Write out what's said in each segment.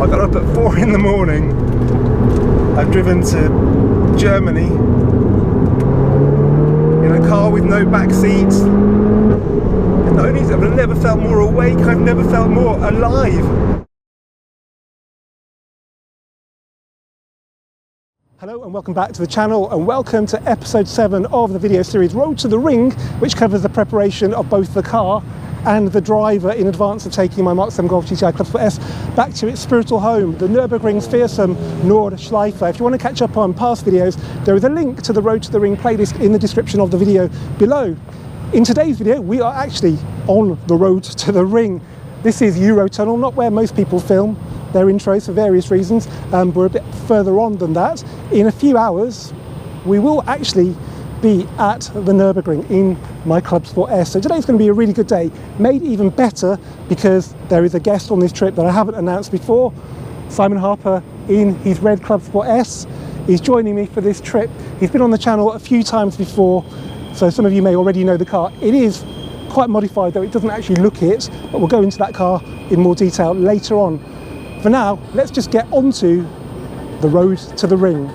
I got up at 4 in the morning. I've driven to Germany in a car with no back seats. And not only have I never felt more awake, I've never felt more alive. Hello and welcome back to the channel, and welcome to episode 7 of the video series Road to the Ring, which covers the preparation of both the car and the driver in advance of taking my Mark 7 Golf GTI Clubsport S back to its spiritual home, the Nurburgring's fearsome Nordschleife. If you want to catch up on past videos, there is a link to the Road to the Ring playlist in the description of the video below. In today's video, we are actually on the road to the ring. This is Eurotunnel, not where most people film their intros for various reasons. We're a bit further on than that. In a few hours, we will actually be at the Nurburgring in my Clubsport S. So today's going to be a really good day, made even better because there is a guest on this trip that I haven't announced before. Simon Harper in his red Clubsport S is joining me for this trip. He's been on the channel a few times before, so some of you may already know the car. It is quite modified, though it doesn't actually look it, but we'll go into that car in more detail later on. For now, let's just get onto the road to the ring.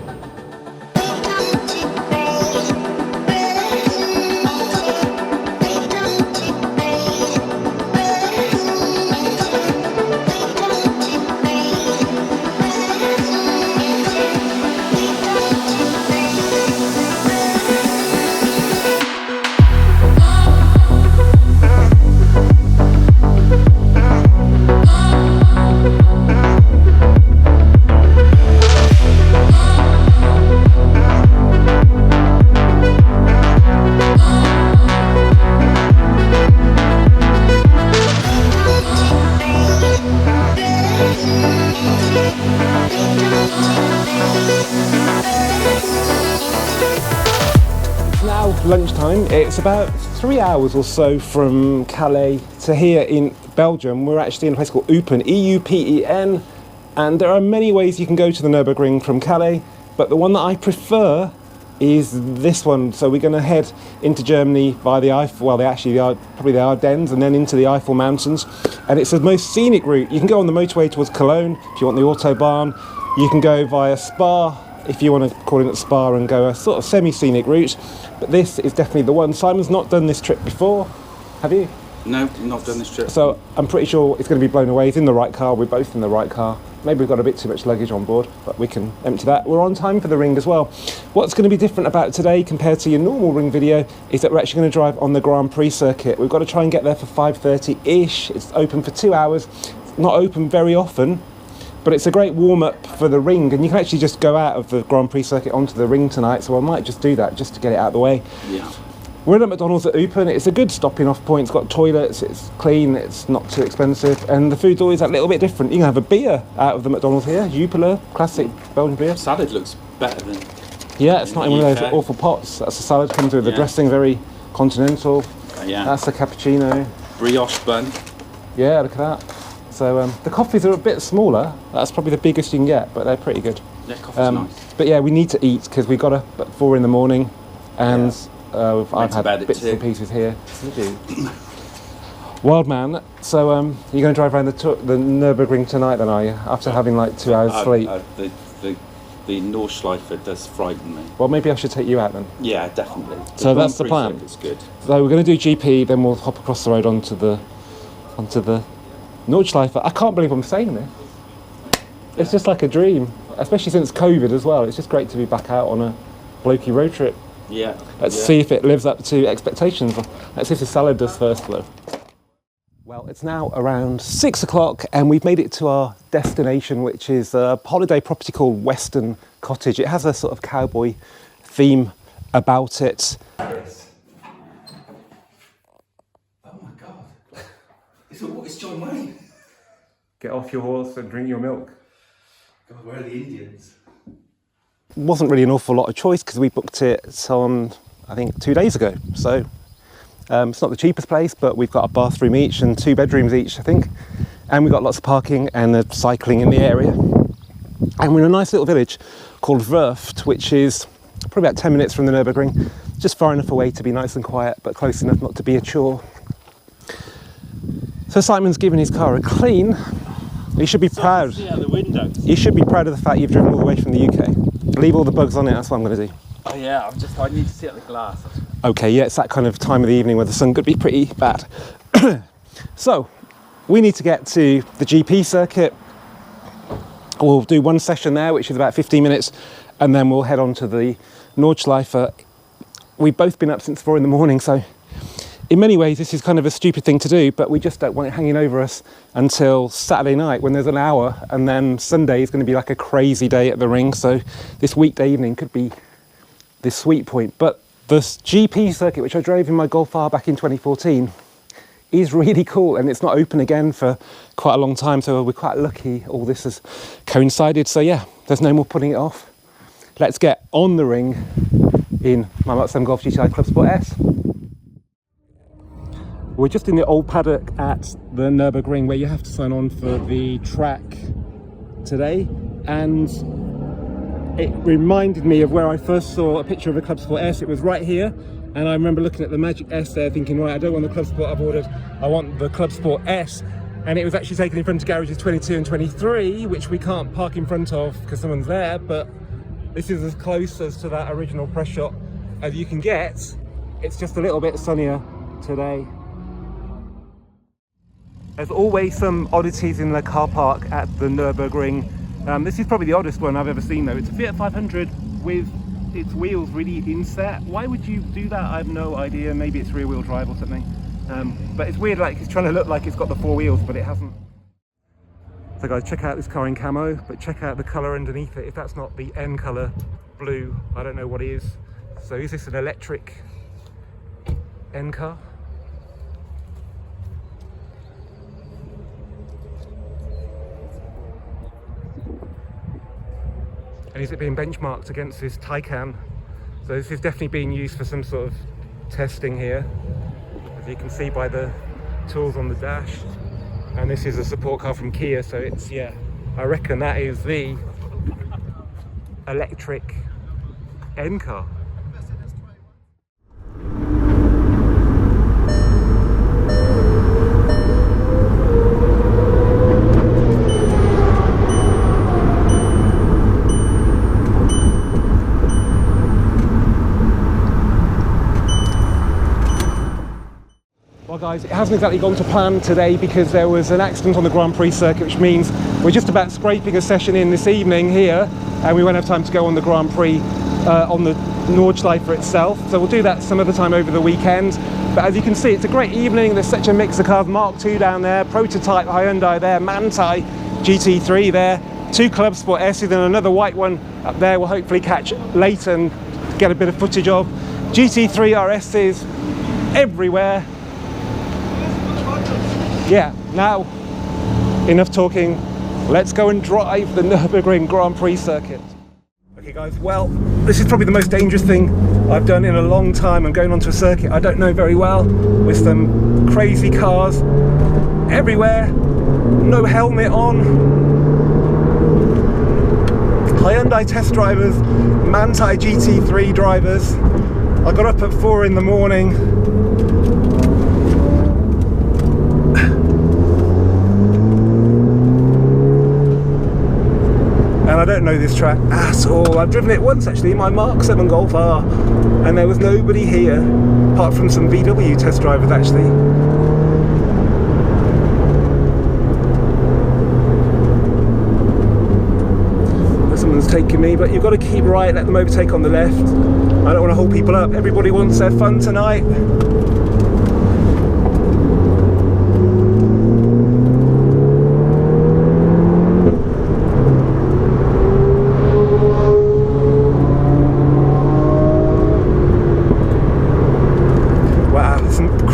Lunchtime. It's about 3 hours or so from Calais to here in Belgium. We're actually in a place called Eupen, E-U-P-E-N, and there are many ways you can go to the Nurburgring from Calais, but the one that I prefer is this one. So we're going to head into Germany via the Eiffel, well, probably the Ardennes, and then into the Eiffel Mountains, and it's the most scenic route. You can go on the motorway towards Cologne if you want the Autobahn. You can go via Spa if you want to call it Spa and go a sort of semi-scenic route, but this is definitely the one. Simon's not done this trip before, have you? No, not done this trip. So I'm pretty sure it's going to be blown away. He's in the right car, we're both in the right car. Maybe we've got a bit too much luggage on board, but we can empty that. We're on time for the ring as well. What's going to be different about today compared to your normal ring video is that we're actually going to drive on the Grand Prix circuit. We've got to try and get there for 5:30-ish. It's open for 2 hours. It's not open very often, but it's a great warm-up for the ring, and you can actually just go out of the Grand Prix circuit onto the ring tonight, so I might just do that just to get it out of the way. Yeah. We're in at McDonald's at Eupen. It's a good stopping off point. It's got toilets, it's clean, it's not too expensive, and the food's always a little bit different. You can have a beer out of the McDonald's here, Jupiler, classic Belgian beer. Salad looks better than... Yeah, it's not in one of those awful pots. That's a salad, comes with the dressing, very continental. Yeah. That's a cappuccino. Brioche bun. Yeah, look at that. So the coffees are a bit smaller. That's probably the biggest you can get, but they're pretty good. Yeah, coffee's nice. But yeah, we need to eat because we got up at 4 in the morning, and I've had bits and pieces here. Wild man. So you're going to drive around the Nurburgring tonight, then, are you? After having like 2 hours sleep. The Nordschleife does frighten me. Well, maybe I should take you out then. Yeah, definitely. So that's the plan. It's good. So we're going to do GP, then we'll hop across the road onto the Nordschleife. I can't believe I'm saying this. It's just like a dream, especially since COVID as well. It's just great to be back out on a blokey road trip. Yeah. Let's see if it lives up to expectations. Let's see if the salad does first, though. Well, it's now around 6 o'clock and we've made it to our destination, which is a holiday property called Western Cottage. It has a sort of cowboy theme about it. Oh my God. It's John Wayne. Get off your horse and drink your milk. God, where are the Indians? Wasn't really an awful lot of choice because we booked it on, I think, 2 days ago. So it's not the cheapest place, but we've got a bathroom each and 2 bedrooms each, I think. And we've got lots of parking and cycling in the area. And we're in a nice little village called Wirft, which is probably about 10 minutes from the Nurburgring. Just far enough away to be nice and quiet, but close enough not to be a chore. So Simon's given his car a clean. You should be proud. See out the window. You should be proud of the fact you've driven all the way from the UK. Leave all the bugs on it, that's what I'm going to do. Oh yeah, I need to see out the glass. Okay, yeah, it's that kind of time of the evening where the sun could be pretty bad. So, we need to get to the GP circuit. We'll do one session there, which is about 15 minutes, and then we'll head on to the Nordschleife. We've both been up since 4 in the morning, so in many ways this is kind of a stupid thing to do, but we just don't want it hanging over us until Saturday night when there's an hour, and then Sunday is going to be like a crazy day at the ring, so this weekday evening could be this sweet point. But the GP circuit, which I drove in my Golf R back in 2014, is really cool, and it's not open again for quite a long time, so we're quite lucky all this has coincided. So yeah, there's no more putting it off. Let's get on the ring in my Mark 7 Golf GTI Clubsport S. We're just in the old paddock at the Nurburgring where you have to sign on for the track today, and it reminded me of where I first saw a picture of a Clubsport S. It was right here, and I remember looking at the Magic S there thinking, right, I don't want the Clubsport I've ordered, I want the Clubsport S. And it was actually taken in front of garages 22 and 23, which we can't park in front of because someone's there, but this is as close as to that original press shot as you can get. It's just a little bit sunnier today. There's always some oddities in the car park at the Nurburgring. This is probably the oddest one I've ever seen though. It's a Fiat 500 with its wheels really inset. Why would you do that? I have no idea. Maybe it's rear wheel drive or something. But it's weird, like it's trying to look like it's got the 4 wheels, but it hasn't. So guys, check out this car in camo, but check out the colour underneath it. If that's not the N colour blue, I don't know what is. So is this an electric N car? And is it being benchmarked against this Taycan? So this is definitely being used for some sort of testing here, as you can see by the tools on the dash. And this is a support car from Kia, so it's, yeah, I reckon that is the electric N car. Well guys, it hasn't exactly gone to plan today because there was an accident on the Grand Prix circuit, which means we're just about scraping a session in this evening here, and we won't have time to go on the Grand Prix on the Nordschleife itself, so we'll do that some other time over the weekend. But as you can see, it's a great evening. There's such a mix of cars. Mark II down there, prototype Hyundai there, Manthey GT3 there, 2 Clubsport S's and another white one up there we'll hopefully catch later and get a bit of footage of. GT3 RS's everywhere. Yeah, now enough talking, let's go and drive the Nurburgring Grand Prix circuit. Okay guys, well, this is probably the most dangerous thing I've done in a long time. I'm going onto a circuit I don't know very well, with some crazy cars everywhere, no helmet on, Hyundai test drivers, Manthey GT3 drivers. I got up at 4 in the morning. And I don't know this track at all. I've driven it once actually in my Mark 7 Golf R, and there was nobody here apart from some VW test drivers actually. Someone's taking me, but you've got to keep right, let them overtake on the left. I don't want to hold people up. Everybody wants their fun tonight.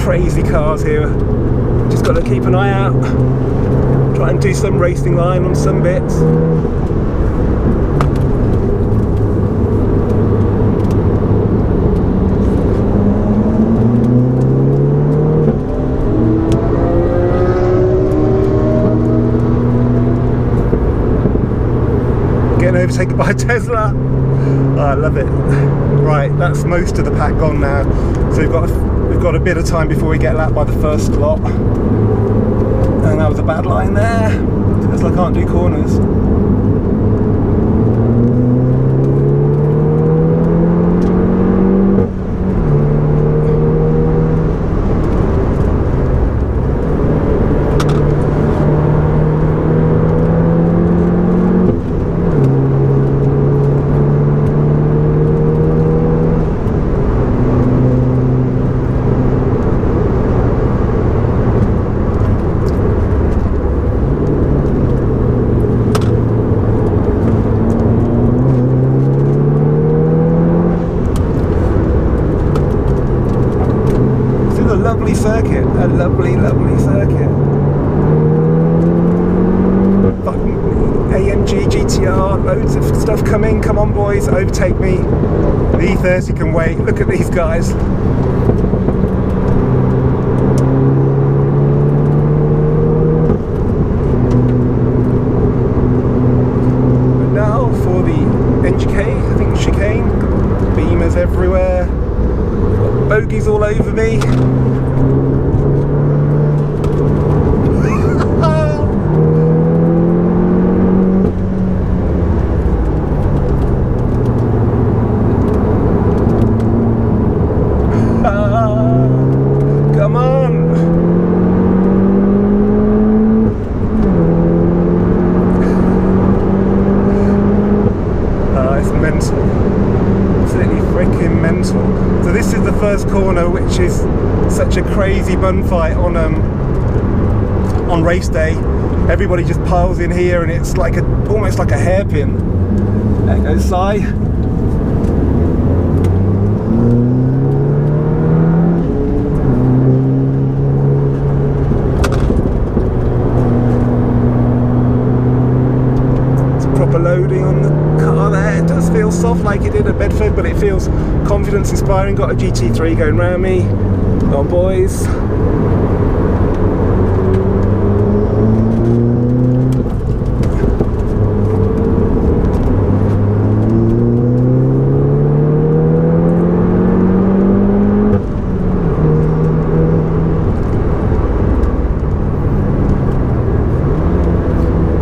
Crazy cars here, just got to keep an eye out, try and do some racing line on some bits. Getting overtaken by a Tesla. Oh, I love it. Right, that's most of the pack gone now, so we've got a bit of time before we get lapped by the first lot. And that was a bad line there. Looks like I can't do corners. Circuit, a lovely, lovely circuit. Fucking AMG, GTR, loads of stuff coming. Come on, boys, overtake me. The E30 can wait. Look at these guys. And now for the NGK, I think chicane. Beamers everywhere. Got bogies all over me. So this is the first corner, which is such a crazy bun fight on race day. Everybody just piles in here, and it's like almost like a hairpin. There goes Si. Proper loading on the car there. It does feel soft like it did at Bedford, but it feels confidence inspiring. Got a GT3 going round me. Go on, boys.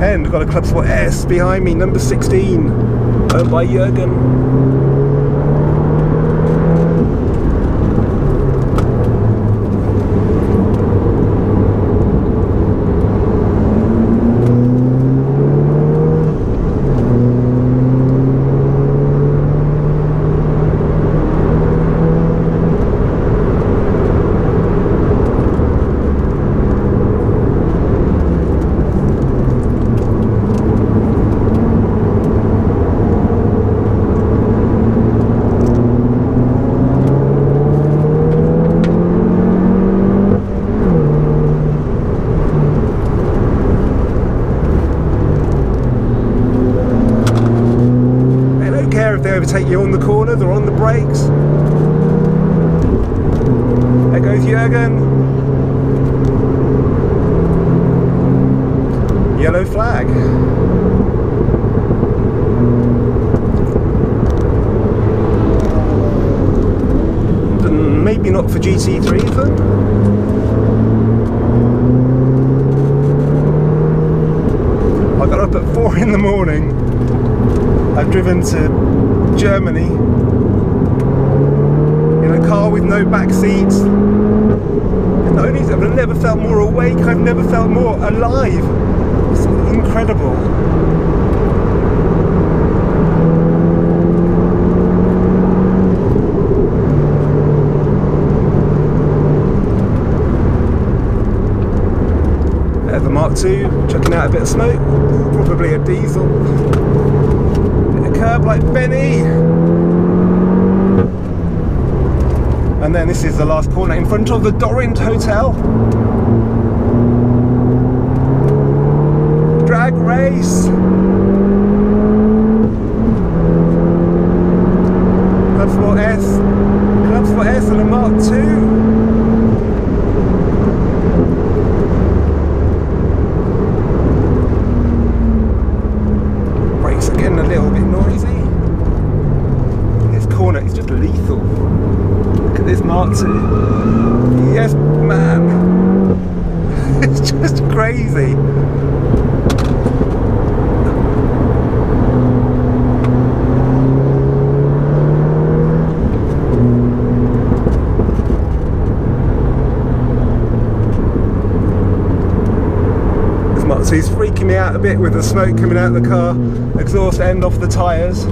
And we've got a Clubsport S behind me, number 16, owned by Jürgen. If they overtake you on the corners or on the brakes. There goes Jürgen. Yellow flag. Maybe not for GT3 even. I got up at 4 in the morning. I've driven to Germany in a car with no back seats. And not only that, I've never felt more awake, I've never felt more alive. It's incredible. There's the Mark II, chucking out a bit of smoke, probably a diesel. Curb like Benny, and then this is the last corner in front of the Dorint Hotel. Drag race. Clubsport S and a Mark II. Getting a little bit noisy. This corner is just lethal. Look at this Mark II. Yes, man. It's just crazy. So he's freaking me out a bit with the smoke coming out of the car, exhaust end off the tyres.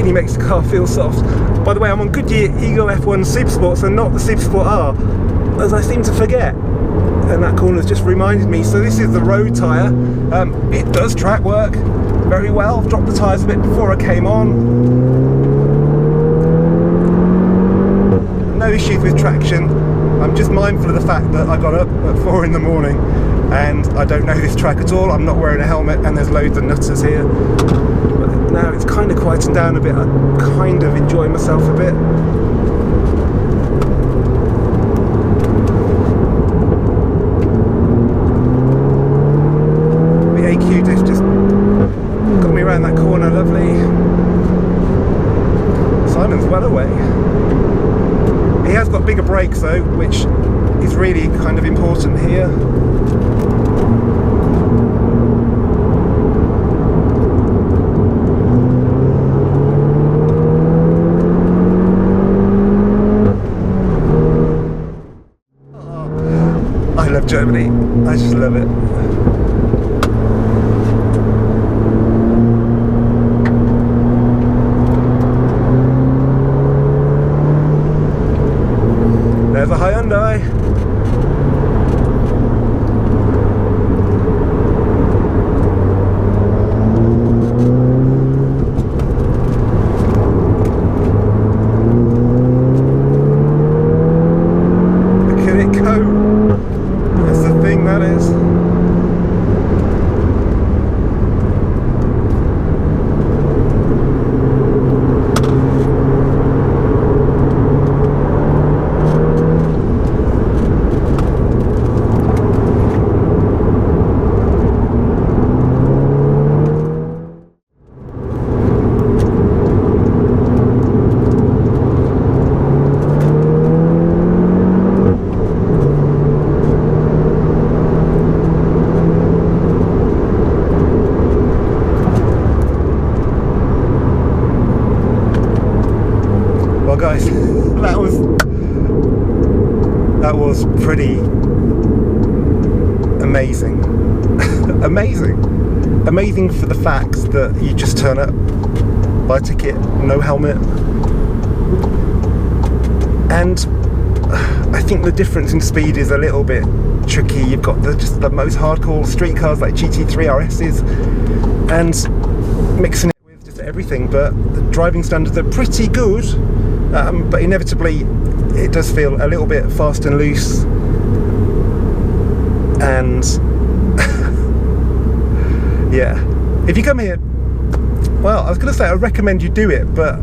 Makes the car feel soft. By the way, I'm on Goodyear Eagle F1 Supersport, so not the Supersport R, as I seem to forget, and that corner's just reminded me. So this is the road tyre. It does track work very well. Dropped the tyres a bit before I came on. No issues with traction. I'm just mindful of the fact that I got up at 4 in the morning and I don't know this track at all. I'm not wearing a helmet and there's loads of nutters here. But now it's kind of quieting down a bit. I kind of enjoy myself a bit. The AQ diff just got me around that corner, lovely. Simon's well away. He has got bigger brakes though, which is really kind of important here. Oh, I love Germany. I just love it. There's a Hyundai. Look at it go. That's the thing, that is. Well guys, that was pretty amazing. Amazing for the fact that you just turn up, buy a ticket, no helmet. And I think the difference in speed is a little bit tricky. You've got just the most hardcore street cars like GT3 RSs and mixing it with just everything, but the driving standards are pretty good. But inevitably it does feel a little bit fast and loose, and yeah, if you come here, well, I was going to say I recommend you do it, but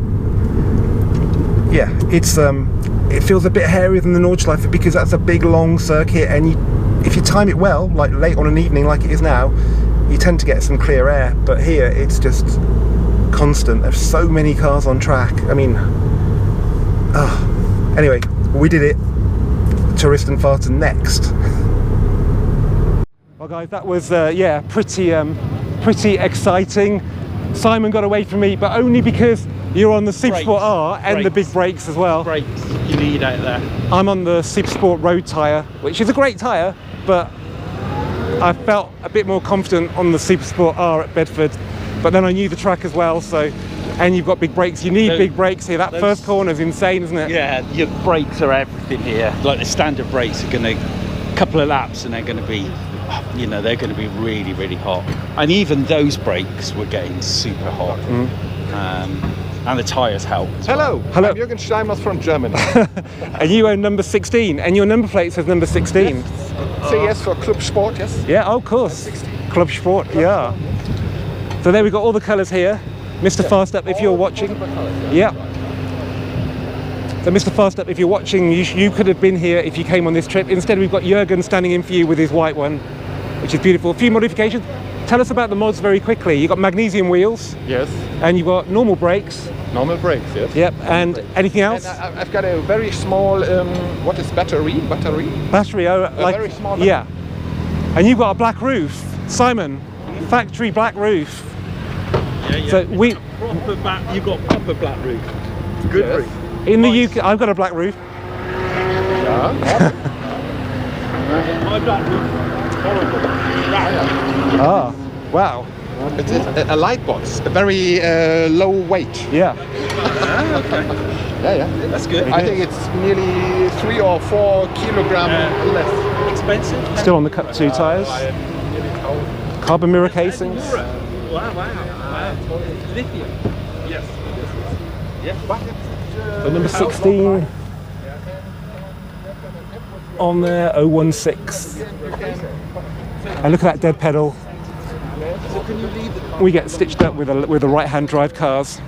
yeah, it's it feels a bit hairier than the Nordschleife because that's a big long circuit, and if you time it well, like late on an evening like it is now, you tend to get some clear air. But here it's just constant. There's so many cars on track. I mean, anyway, we did it. Tourist and Farten next. Well guys, that was yeah, pretty exciting. Simon got away from me, but only because you're on the Supersport R and the big brakes as well. Brakes you need out there. I'm on the Supersport road tyre, which is a great tyre, but I felt a bit more confident on the Supersport R at Bedford. But then I knew the track as well, so. And you've got big brakes. You need big brakes here. That first corner is insane, isn't it? Yeah, your brakes are everything here. Like the standard brakes are going to, a couple of laps and they're going to be, you know, they're going to be really, really hot. And even those brakes were getting super hot. And the tyres helped. Hello, Hello. I'm Jürgen Steinmetz from Germany. And you own number 16, and your number plate says number 16. Say yes for Clubsport, yes? Yeah, oh, of course. Clubsport, yeah. So there we've got all the colours here. Mr. Fast Up, if you're watching. Yeah. So Mr. Fastup, if you're watching, you could have been here if you came on this trip. Instead, we've got Jürgen standing in for you with his white one, which is beautiful. A few modifications. Tell us about the mods very quickly. You've got magnesium wheels. Yes. And you've got normal brakes. Normal brakes, yes. Yep, and anything else? And I've got a very small, what is battery? Battery, oh, like, very small battery. yeah. And you've got a black roof. Simon, factory black roof. Yeah. So you've got proper black roof. Good Yes. roof. in the UK, I've got a black roof. Yeah. My black roof, horrible. Ah, wow. It is a light box, a very low weight. Yeah. Okay. Yeah. That's good. I think it's nearly 3 or 4 kilogram less. Expensive? Still on the Cup 2 tyres. Carbon mirror casings. Wow. Lithium. Yes. So number 16 on there, 016. And look at that dead pedal. We get stitched up with the right-hand drive cars.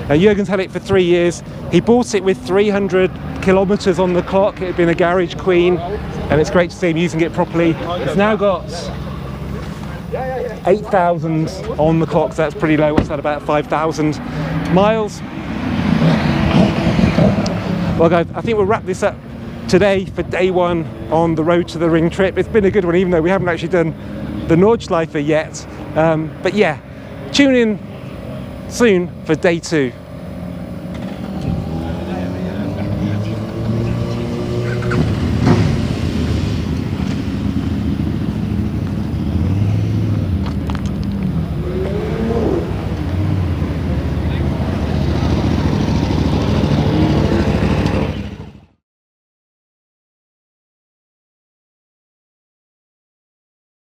Now Jürgen's had it for 3 years. He bought it with 300 kilometers on the clock. It had been a garage queen, and it's great to see him using it properly. It's now got 8,000 on the clock, so that's pretty low. What's that, about 5,000 miles? Well guys, I think we'll wrap this up today for day one on the Road to the Ring trip. It's been a good one, even though we haven't actually done the Nordschleife yet. But yeah, tune in soon for day 2.